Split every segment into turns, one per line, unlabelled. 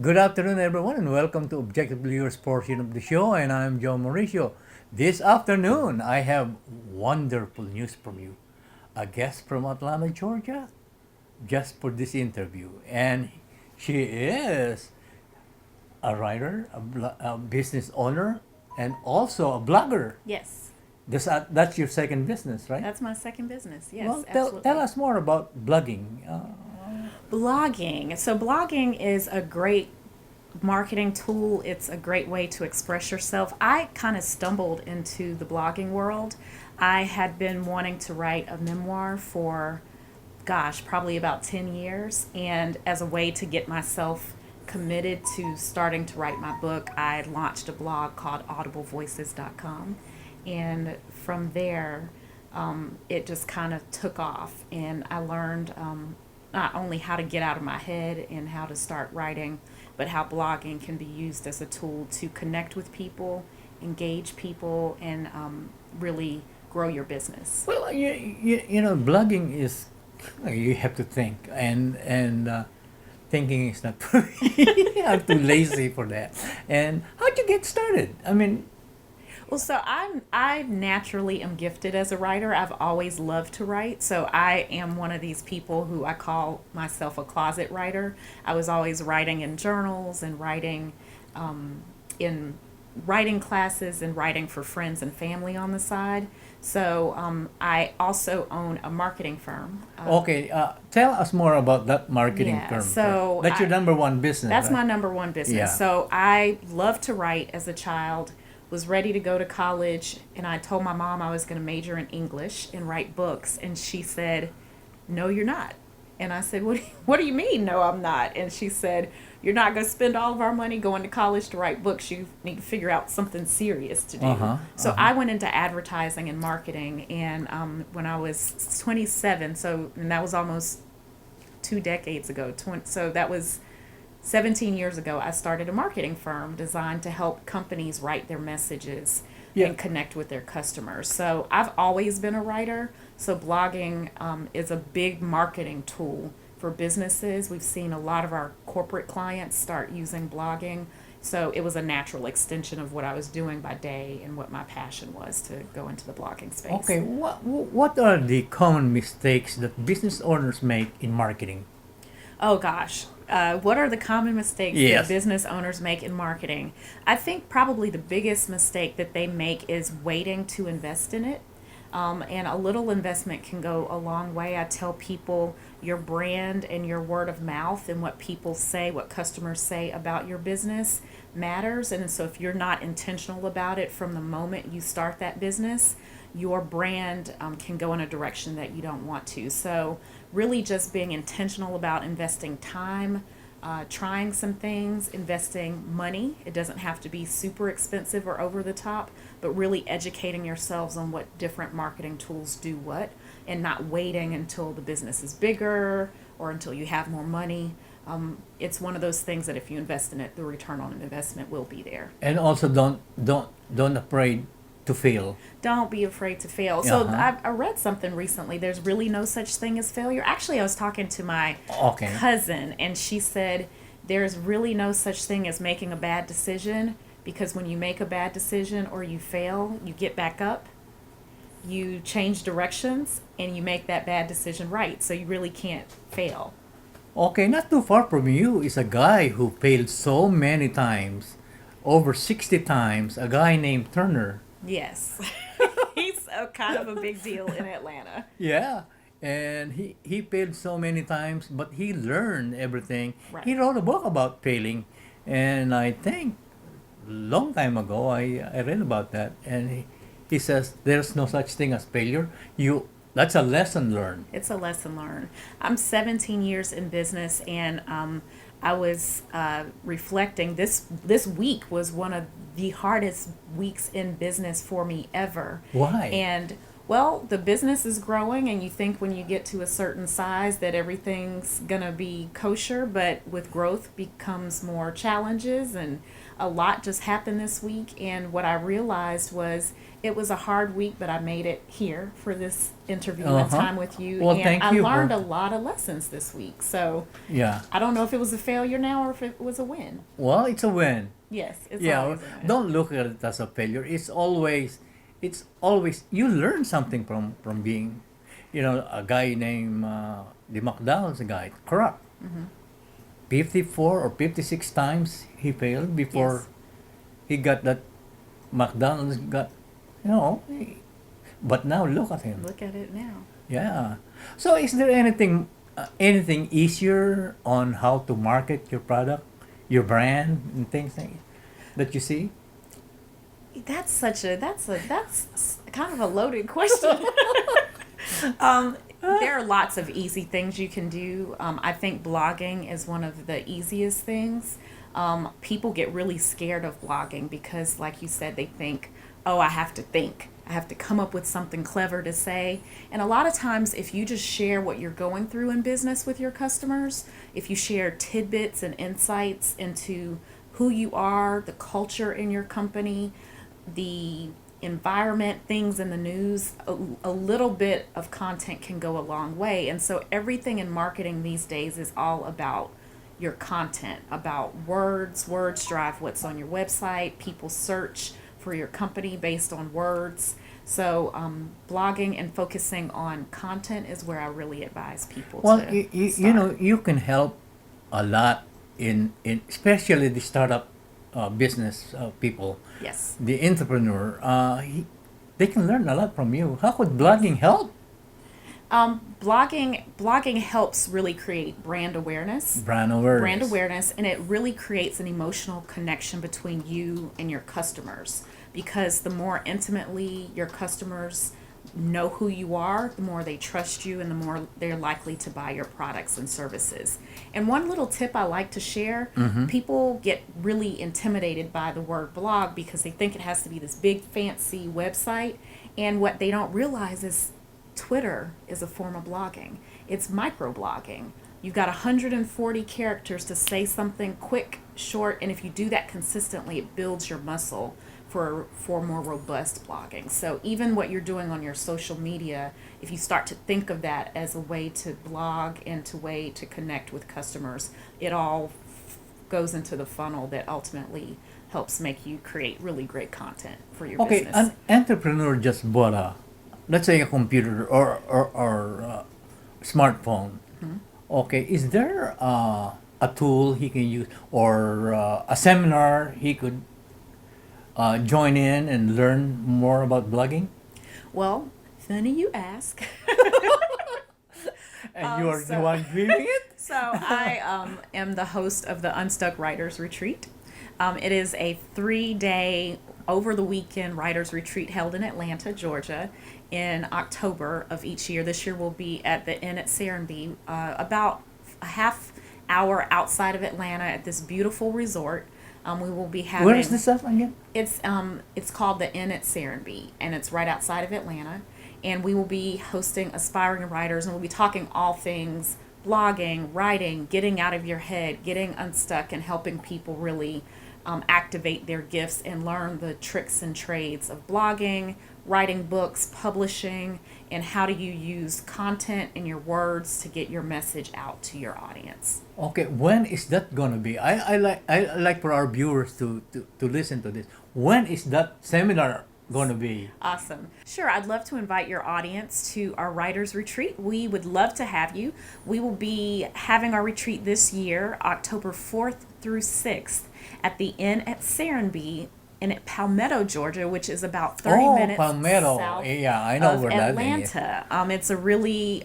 Good afternoon, everyone, and welcome to Objective Leaders portion of the show. And I'm Joe Mauricio. This afternoon, I have wonderful news from you. A guest from Atlanta, Georgia, just for this interview, and she is a writer, a business owner, and also a blogger.
Yes,
That's your second business, right?
that's my second business. Yes,
Well,
absolutely.
tell us more about blogging.
Blogging. So, blogging is a great marketing tool. It's a great way to express yourself. I kind of stumbled into the blogging world. I had been wanting to write a memoir for, gosh, probably about 10 years. And as a way to get myself committed to starting to write my book, I launched a blog called audiblevoices.com. And from there, it just kind of took off. And I learned not only how to get out of my head and how to start writing, but how blogging can be used as a tool to connect with people, engage people, and really grow your business.
Well, you know, blogging is you have to think, and thinking is not for me. I'm too lazy for that. And how'd you get started? I mean,
Well, so I naturally am gifted as a writer. I've always loved to write. So I am one of these people who I call myself a closet writer. I was always writing in journals and writing in writing classes and writing for friends and family on the side. So I also own a marketing firm.
okay, tell us more about that marketing
Yeah,
firm.
so
That's your
I,
number one business,
That's
right?
my number one business.
Yeah.
So I loved to write as a child, was ready to go to college, and I told my mom I was going to major in English and write books, and she said, "No, you're not." And I said, what do you mean, no, I'm not? And she said, "You're not going to spend all of our money going to college to write books. You need to figure out something serious to do."
Uh-huh,
So
uh-huh.
I went into advertising and marketing, and when I was 27, and that was almost 2 decades ago. So that was 17 years ago, I started a marketing firm designed to help companies write their messages
Yeah.
and connect with their customers. So I've always been a writer. So blogging is a big marketing tool for businesses. We've seen a lot of our corporate clients start using blogging. So it was a natural extension of what I was doing by day and what my passion was to go into the blogging space.
Okay, what are the common mistakes that business owners make in marketing?
Oh gosh. What are the common mistakes
Yes.
that business owners make in marketing? I think probably the biggest mistake that they make is waiting to invest in it. And a little investment can go a long way. I tell people your brand and your word of mouth and what people say, what customers say about your business matters. And so if you're not intentional about it from the moment you start that business, your brand can go in a direction that you don't want to. So really just being intentional about investing time, trying some things, investing money. It doesn't have to be super expensive or over the top, but really educating yourselves on what different marketing tools do what, and not waiting until the business is bigger or until you have more money. It's one of those things that if you invest in it, the return on investment will be there.
And also don't afraid to fail.
Don't be afraid to fail. So
Uh-huh.
I read something recently. There's really no such thing as failure. Actually, I was talking to my
Okay.
cousin, and she said there's really no such thing as making a bad decision, because when you make a bad decision or you fail, you get back up, you change directions, and you make that bad decision right. So you really can't fail.
Okay, not too far from you is a guy who failed so many times, over 60 times, a guy named Turner.
Yes. He's a kind of a big deal in Atlanta.
Yeah. And he failed so many times, but he learned everything.
Right.
He wrote a book about failing. And I think long time ago I read about that. And he says there's no such thing as failure. That's a lesson learned.
It's a lesson learned. I'm 17 years in business, and I was reflecting. This week was one of the hardest weeks in business for me ever.
Why?
And well, the business is growing, and you think when you get to a certain size that everything's gonna be kosher, but with growth becomes more challenges, and a lot just happened this week, and what I realized was it was a hard week, but I made it here for this interview and
Uh-huh.
time with you.
Well,
And
thank
I
you
learned
for
a lot of lessons this week. So
yeah.
I don't know if it was a failure now or if it was a win.
Well, it's a win.
Yes, it's
Yeah,
always a win.
don't look at it as a failure. It's always you learn something from being, a guy named the McDonald's guy, corrupt. 54 or 56 times he failed before
Yes.
he got that McDonald's got, you know. But now look at him.
Look at it now.
Yeah. So is there anything easier on how to market your product, your brand, and things that you see?
That's kind of a loaded question. There are lots of easy things you can do. I think blogging is one of the easiest things. People get really scared of blogging because, like you said, they think, oh, I have to think. I have to come up with something clever to say. And a lot of times, if you just share what you're going through in business with your customers, if you share tidbits and insights into who you are, the culture in your company, the environment, things in the news, a little bit of content can go a long way. And so everything in marketing these days is all about your content, about words. Words drive what's on your website. People search for your company based on words. So blogging and focusing on content is where I really advise people
Well,
to
you
start.
know, you can help a lot in especially the startup business people,
Yes.
the entrepreneur. They can learn a lot from you. How could blogging help?
Blogging helps really create brand awareness. Brand awareness, and it really creates an emotional connection between you and your customers, because the more intimately your customers know who you are, the more they trust you and the more they're likely to buy your products and services. And one little tip I like to share, people get really intimidated by the word blog because they think it has to be this big fancy website, and what they don't realize is Twitter is a form of blogging. It's microblogging. You've got 140 characters to say something quick, short, and if you do that consistently, it builds your muscle for more robust blogging. So even what you're doing on your social media, if you start to think of that as a way to blog and to way to connect with customers, it all goes into the funnel that ultimately helps make you create really great content for your
Okay,
business.
an entrepreneur just bought let's say a computer or smartphone. Okay, is there a tool he can use or a seminar he could join in and learn more about blogging?
Well, funny you ask.
And you are the
so-
one doing it?
So I am the host of the Unstuck Writers Retreat. It is a 3-day over the weekend writers retreat held in Atlanta, Georgia, in October of each year. This year we'll be at the Inn at Serenbe, about a half hour outside of Atlanta at this beautiful resort. We will be having.
Where is this at again?
It's called the Inn at Serenbe, and it's right outside of Atlanta. And we will be hosting aspiring writers, and we'll be talking all things blogging, writing, getting out of your head, getting unstuck, and helping people really activate their gifts and learn the tricks and trades of blogging, writing books, publishing, and how do you use content in your words to get your message out to your audience.
Okay, when is that gonna be? I like for our viewers to listen to this. When is that seminar gonna be?
Awesome. Sure, I'd love to invite your audience to our writers retreat. We would love to have you. We will be having our retreat this year, October 4th through 6th, at the Inn at Serenbe in Palmetto, Georgia, which is about 30 minutes
Palmetto.
south
Yeah, I know
of
where that is.
Atlanta. It's a really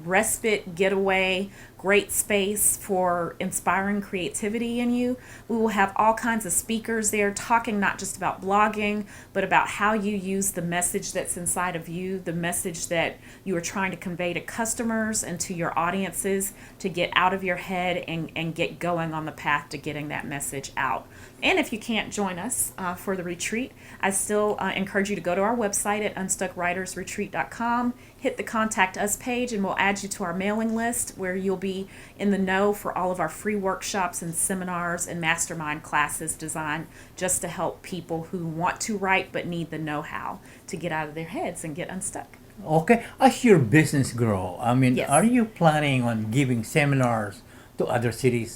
respite getaway, great space for inspiring creativity in you. We will have all kinds of speakers there talking not just about blogging, but about how you use the message that's inside of you, the message that you are trying to convey to customers and to your audiences to get out of your head and get going on the path to getting that message out. And if you can't join us for the retreat, I still encourage you to go to our website at unstuckwritersretreat.com, hit the Contact Us page, and we'll add you to our mailing list where you'll be be in the know for all of our free workshops and seminars and mastermind classes designed just to help people who want to write but need the know-how to get out of their heads and get unstuck.
Okay, as your business grow, I mean,
Yes.
are you planning on giving seminars to other cities?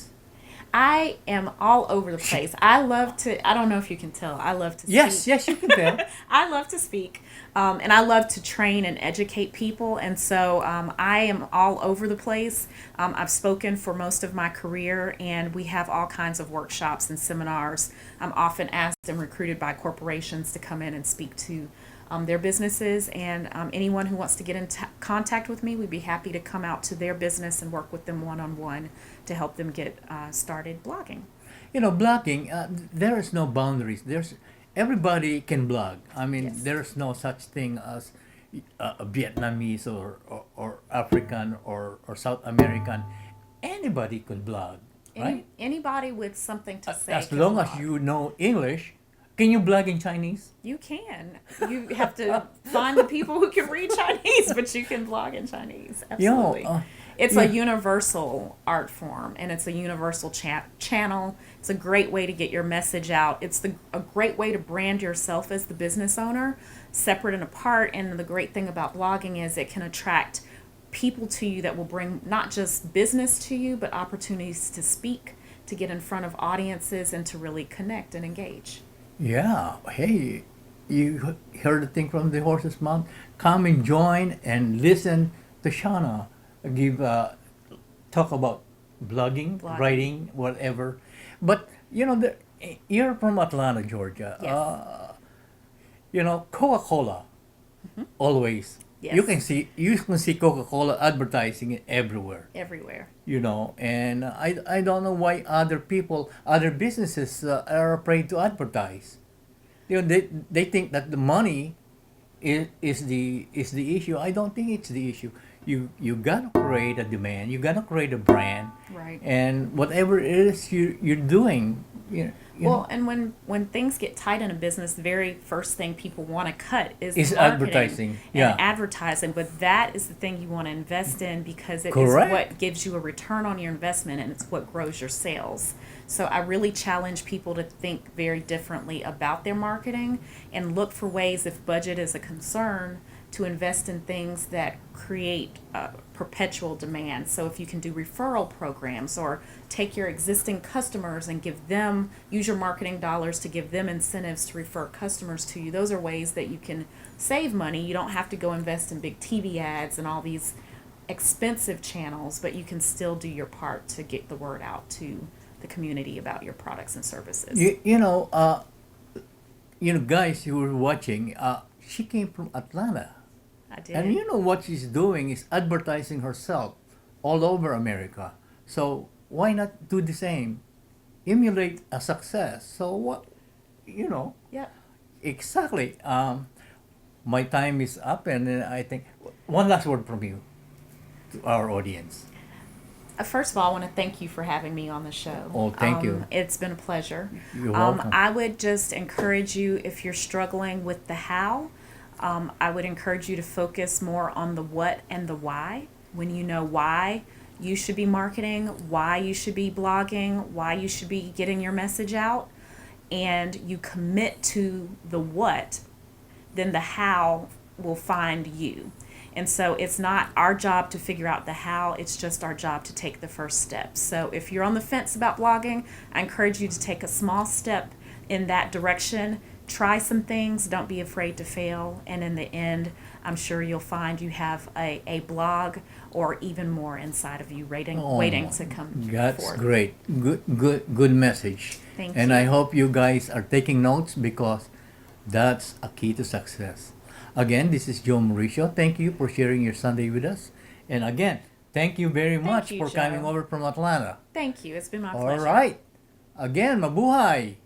I am all over the place. I love to, I don't know if you can tell, I love to
Yes,
speak.
yes, you can tell.
I love to speak, and I love to train and educate people. And so I am all over the place. I've spoken for most of my career, and we have all kinds of workshops and seminars. I'm often asked and recruited by corporations to come in and speak to their businesses. And anyone who wants to get in contact with me, we'd be happy to come out to their business and work with them one on one to help them get started blogging.
You know, blogging, there is no boundaries. There's everybody can blog. I mean,
Yes.
there's no such thing as a Vietnamese or African or South American. Anybody could blog, right?
Anybody with something to say.
As
can
long as
blog.
you know English, can you blog in Chinese?
You can. You have to find the people who can read Chinese, but you can blog in Chinese. Absolutely. It's a
yeah.
universal art form, and it's a universal channel. It's a great way to get your message out. It's a great way to brand yourself as the business owner, separate and apart. And the great thing about blogging is it can attract people to you that will bring not just business to you, but opportunities to speak, to get in front of audiences, and to really connect and engage.
Yeah. Hey, you heard the thing from the horse's mouth? Come and join and listen to Shana give talk about blogging,
Blogging.
writing, whatever. But you know, you're from Atlanta, Georgia.
Yes.
You know, Coca-Cola, always.
Yes.
You can see Coca-Cola advertising it everywhere.
Everywhere.
You know, and I don't know why other businesses are afraid to advertise. You know, they think that the money is the issue. I don't think it's the issue. You gotta create a demand. You gotta create a brand.
Right.
And whatever it is you're doing, you
Well,
know,
and when things get tight in a business, the very first thing people want to cut is
Is
marketing
advertising,
and
yeah.
advertising. But that is the thing you want to invest in because it is
Correct.
what gives you a return on your investment, and it's what grows your sales. So I really challenge people to think very differently about their marketing and look for ways, if budget is a concern, to invest in things that create perpetual demand. So if you can do referral programs or take your existing customers and use your marketing dollars to give them incentives to refer customers to you, those are ways that you can save money. You don't have to go invest in big TV ads and all these expensive channels, but you can still do your part to get the word out to the community about your products and services.
you know, guys who are watching, she came from Atlanta.
I did.
And you know what she's doing is advertising herself all over America. So why not do the same? Emulate a success. So what, you know,
Yep.
exactly. My time is up, and I think one last word from you to our audience.
First of all, I want to thank you for having me on the show.
Oh, thank you.
It's been a pleasure.
You're welcome.
I would just encourage you, if you're struggling with the how, I would encourage you to focus more on the what and the why. When you know why you should be marketing, why you should be blogging, why you should be getting your message out, and you commit to the what, then the how will find you. And so it's not our job to figure out the how, it's just our job to take the first step. So if you're on the fence about blogging, I encourage you to take a small step in that direction. Try some things, don't be afraid to fail, and in the end, I'm sure you'll find you have a blog or even more inside of you waiting to come
That's
forth.
great. Good message.
Thank
And
you.
I hope you guys are taking notes because that's a key to success. Again, this is Joe Mauricio. Thank you for sharing your Sunday with us. And again, thank you very much
you,
for coming
Joe.
over from Atlanta.
Thank you. It's been my
All
pleasure.
right. Again, mabuhay.